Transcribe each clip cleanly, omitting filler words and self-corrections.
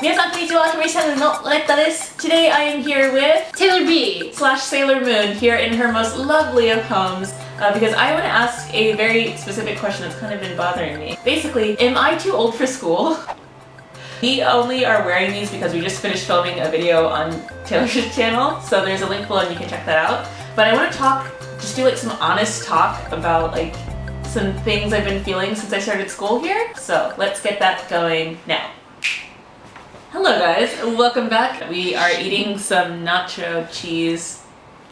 皆さんこんにちは、KemushiChanのレッタです。Today I am here with Taylor B / Sailor Moon here in her most lovely of homes because I want to ask a very specific question that's kind of been bothering me. Basically, am I too old for school? We only are wearing these because we just finished filming a video on Taylor's channel, so there's a link below and you can check that out. But I want to just do like some honest talk about like some things I've been feeling since I started school here. So let's get that going now. Hello guys, welcome back. We are eating some nacho cheese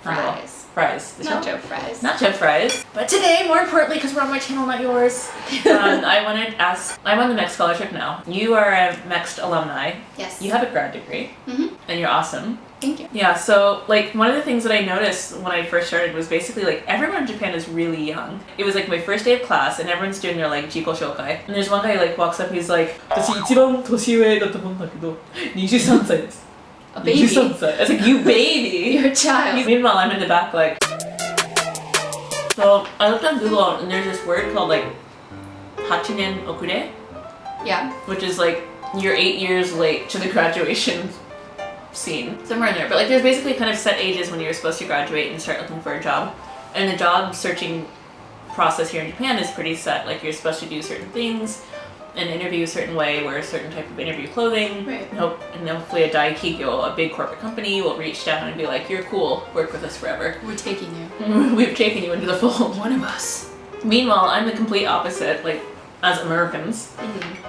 fries. Nacho fries. Nacho fries. But today, more importantly, because we're on my channel, not yours, I wanted to ask, I'm on the MEX scholarship now. You are a MEX alumni. Yes. You have a grad degree. And you're awesome. Thank you. Yeah, so like one of the things that I noticed when I first started was basically like everyone in Japan is really young. It was like my first day of class and everyone's doing their like jiko shokai. And there's one guy like walks up, he's like, 私一番年上だと思うんだけど、23歳です。 A baby. 23歳. I was like, you baby! You're a child. Meanwhile, I'm in the back like... So I looked on Google and there's this word called like 8年遅れ? Yeah. Which is like you're 8 years late to the graduation scene. Somewhere in there. But like there's basically kind of set ages when you're supposed to graduate and start looking for a job. And the job searching process here in Japan is pretty set. Like you're supposed to do certain things and interview a certain way, wear a certain type of interview clothing. Right. And hopefully a daikigyo, a big corporate company, will reach down and be like, you're cool, work with us forever. We're taking you. We've taken you into the fold. One of us. Meanwhile, I'm the complete opposite, like, as Americans.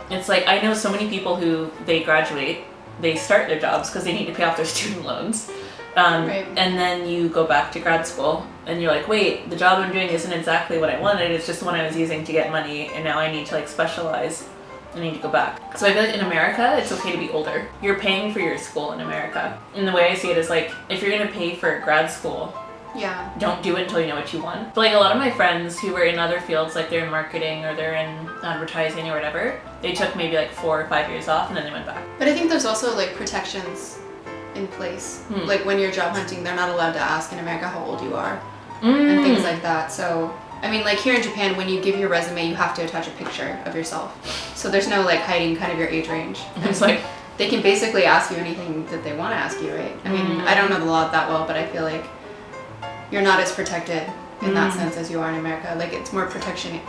It's like, I know so many people who, they graduate, they start their jobs because they need to pay off their student loans. Right. And then you go back to grad school and you're like, wait, the job I'm doing isn't exactly what I wanted, it's just the one I was using to get money, and now I need to like specialize. I need to go back. So I feel like in America, it's okay to be older. You're paying for your school in America. And the way I see it is like, if you're gonna pay for grad school, yeah, don't do it until you know what you want. But like a lot of my friends who were in other fields, like they're in marketing or they're in advertising or whatever, they took maybe like 4 or 5 years off and then they went back. But I think there's also like protections in place. Like when you're job hunting, they're not allowed to ask in America how old you are and things like that. So I mean, like here in Japan, when you give your resume, you have to attach a picture of yourself. So there's no like hiding kind of your age range. It's like they can basically ask you anything that they want to ask you, right? I mean, I don't know the law that well, but I feel like you're not as protected in that sense as you are in America. Like it's more protection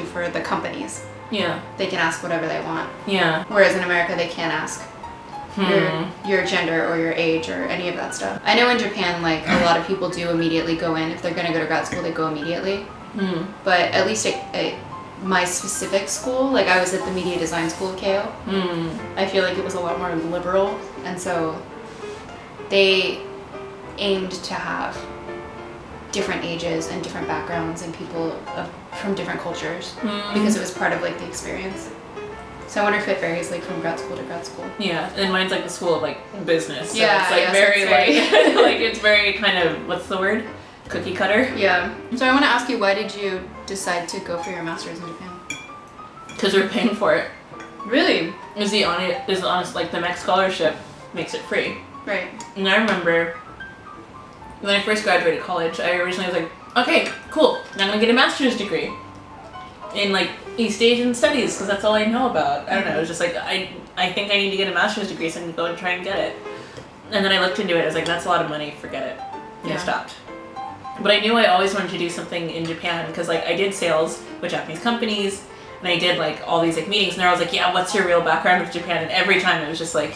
for the companies. Yeah. They can ask whatever they want. Yeah. Whereas in America, they can't ask your gender or your age or any of that stuff. I know in Japan, like a lot of people do immediately go in. If they're going to go to grad school, they go immediately. But at least at my specific school, like I was at the media design school of KO, I feel like it was a lot more liberal, and so they aimed to have different ages and different backgrounds and people from different cultures because it was part of like the experience. So I wonder if it varies like from grad school to grad school. Yeah, and mine's like the school of like business. So yeah, it's like yeah, very so like like it's very kind of, what's the word? Cookie cutter. Yeah. So I want to ask you, why did you decide to go for your master's in Japan? Because we're paying for it. Really? Is honest, like the MEX scholarship makes it free. Right. And I remember when I first graduated college, I originally was like, okay, cool, now I'm gonna get a master's degree in like East Asian studies because that's all I know about. I don't know, it was just like, I think I need to get a master's degree, so I'm gonna go and try and get it. And then I looked into it, I was like, that's a lot of money, forget it. And I stopped. But I knew I always wanted to do something in Japan because like I did sales with Japanese companies and I did like all these like meetings and they're always like, yeah, what's your real background with Japan? And every time it was just like,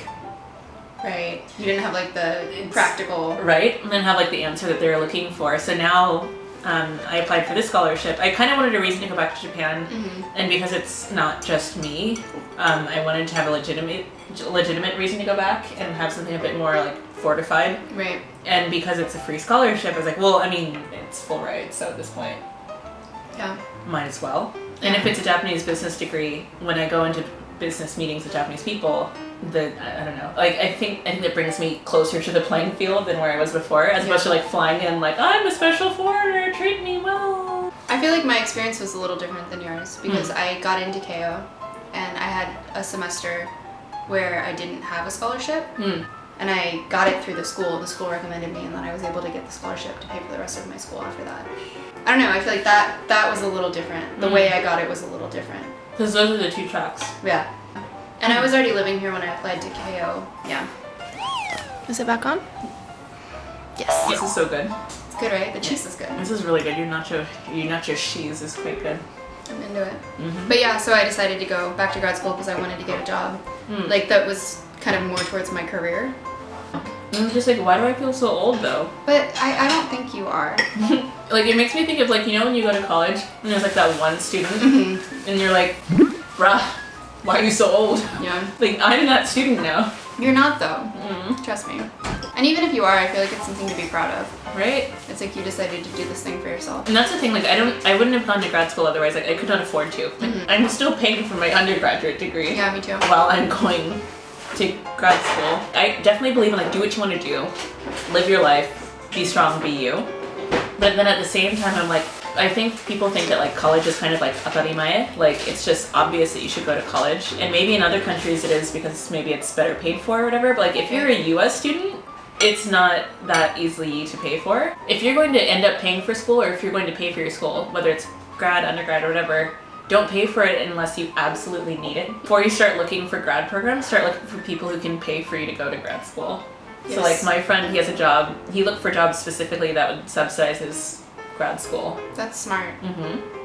right, you didn't have like the practical, right, and then have like the answer that they were looking for. So now I applied for this scholarship. I kind of wanted a reason to go back to Japan, and because it's not just me, I wanted to have a legitimate reason to go back and have something a bit more like fortified. Right. And because it's a free scholarship, I was like, well, I mean, it's full ride, so at this point, yeah, might as well. And if it's a Japanese business degree, when I go into business meetings with Japanese people, I don't know, like I think that brings me closer to the playing field than where I was before, as opposed to like flying in like, I'm a special foreigner, treat me well. I feel like my experience was a little different than yours because I got into KO and I had a semester where I didn't have a scholarship. And I got it through the school. The school recommended me, and then I was able to get the scholarship to pay for the rest of my school after that. I don't know, I feel like that was a little different. The way I got it was a little different. Because those are the two tracks. Yeah. And I was already living here when I applied to KO. Yeah. Is it back on? Yes. This is so good. It's good, right? The cheese is good. This is really good. Your nacho cheese is quite good. I'm into it. But yeah, so I decided to go back to grad school because I wanted to get a job. Like that was kind of more towards my career. I'm just like, why do I feel so old though? But I don't think you are. Like it makes me think of like, you know when you go to college and there's like that one student and you're like, bruh, why are you so old? Yeah. Like I'm that student now. You're not though. Trust me. And even if you are, I feel like it's something to be proud of. Right? It's like you decided to do this thing for yourself. And that's the thing, like I wouldn't have gone to grad school otherwise, like I could not afford to. I'm still paying for my undergraduate degree. Yeah, me too. While I'm going to grad school. I definitely believe in like do what you want to do, live your life, be strong, be you. But then at the same time I'm like, I think people think that like college is kind of like atarimae, like it's just obvious that you should go to college. And maybe in other countries it is because maybe it's better paid for or whatever, but like if you're a US student, it's not that easily to pay for. If you're going to end up paying for school or if you're going to pay for your school, whether it's grad, undergrad, or whatever, don't pay for it unless you absolutely need it. Before you start looking for grad programs, start looking for people who can pay for you to go to grad school. Yes. So like my friend, he has a job, he looked for jobs specifically that would subsidize his grad school. That's smart.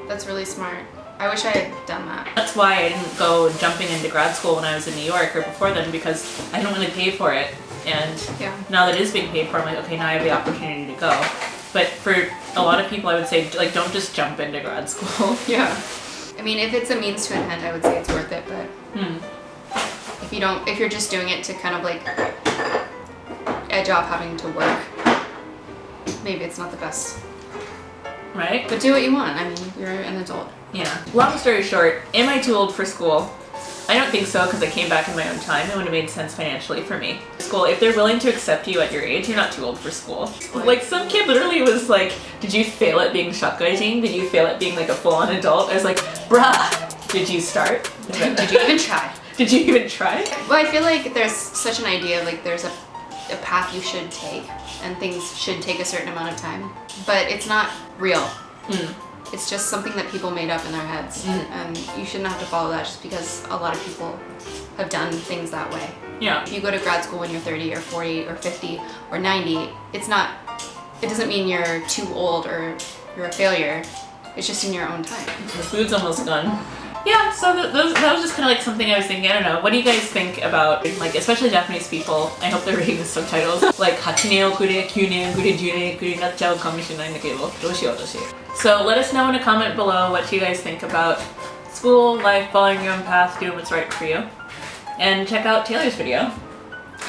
That's really smart. I wish I had done that. That's why I didn't go jumping into grad school when I was in New York or before then, because I didn't want to pay for it. And now that it is being paid for, I'm like, okay, now I have the opportunity to go. If for a lot of people, I would say, like, don't just jump into grad school. Yeah. I mean, if it's a means to an end, I would say it's worth it, but if you're just doing it to kind of like edge off having to work, maybe it's not the best. Right? But do what you want. I mean, you're an adult. Yeah. Long story short, am I too old for school? I don't think so, because I came back in my own time. It would have made sense financially for me. School, if they're willing to accept you at your age, you're not too old for school. Like, some kid literally was like, did you fail at being shakugaijin? Did you fail at being like a full-on adult? I was like, bruh, did you start? Did you even try? Did you even try? Well, I feel like there's such an idea of like there's a path you should take, and things should take a certain amount of time. But it's not real. It's just something that people made up in their heads, and you shouldn't have to follow that just because a lot of people have done things that way. Yeah. If you go to grad school when you're 30 or 40 or 50 or 90, it doesn't mean you're too old or you're a failure. It's just in your own time. The food's almost gone. Yeah, so that was just kind of like something I was thinking. I don't know. What do you guys think about, like, especially Japanese people? I hope they're reading the subtitles. Like, 8年遅れ、9年遅れ、10年遅れになっちゃうかもしれないんだけど、どうしようどうしよう。So let us know in a comment below what you guys think about school, life, following your own path, doing what's right for you. And check out Taylor's video.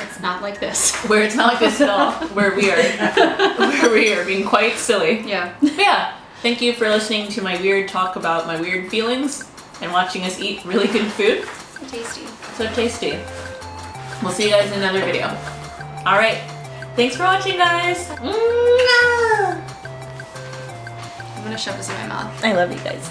It's not like this. Where it's not like this at all. Where we are being quite silly. Yeah. But yeah. Thank you for listening to my weird talk about my weird feelings and watching us eat really good food. So tasty. So tasty. We'll see you guys in another video. Alright. Thanks for watching, guys. I'm gonna shove this in my mouth. I love you guys.